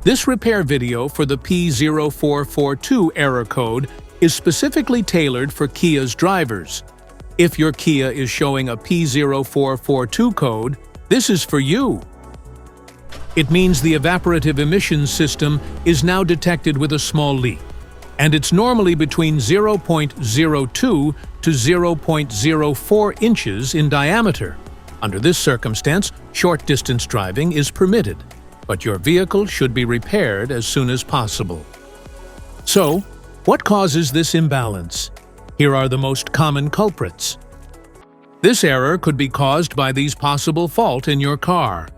This repair video for the P0442 error code is specifically tailored for Kia's drivers. If your Kia is showing a P0442 code, this is for you. It means the evaporative emissions system is now detected with a small leak, and it's normally between 0.02 to 0.04 inches in diameter. Under this circumstance, short-distance driving is permitted, but your vehicle should be repaired as soon as possible. So, what causes this imbalance? Here are the most common culprits. This error could be caused by these possible faults in your car: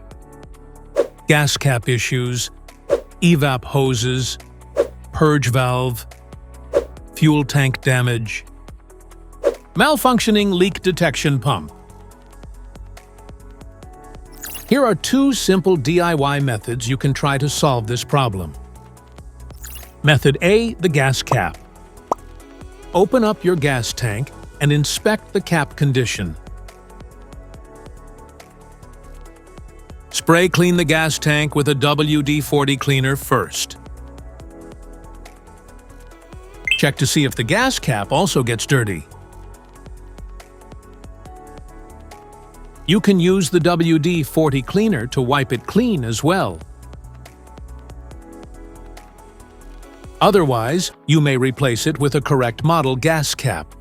gas cap issues, EVAP hoses, purge valve, fuel tank damage, malfunctioning leak detection pump. Here are two simple DIY methods you can try to solve this problem. Method A, the gas cap. Open up your gas tank and inspect the cap condition. Spray clean the gas tank with a WD-40 cleaner first. Check to see if the gas cap also gets dirty. You can use the WD-40 cleaner to wipe it clean as well. Otherwise, you may replace it with a correct model gas cap.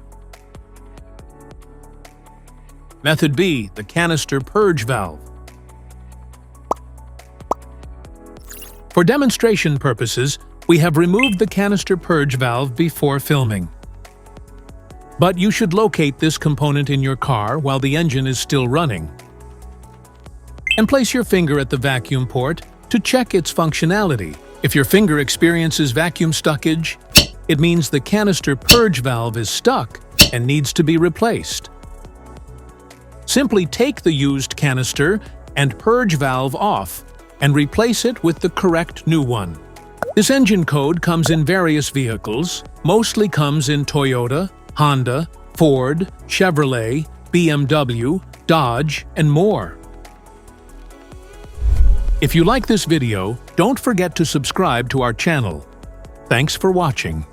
Method B, the canister purge valve. For demonstration purposes, we have removed the canister purge valve before filming. But you should locate this component in your car while the engine is still running. And place your finger at the vacuum port to check its functionality. If your finger experiences vacuum stuckage, it means the canister purge valve is stuck and needs to be replaced. Simply take the used canister and purge valve off and replace it with the correct new one. This engine code comes in various vehicles, mostly comes in Toyota, Honda, Ford, Chevrolet, BMW, Dodge, and more. If you like this video, don't forget to subscribe to our channel. Thanks for watching.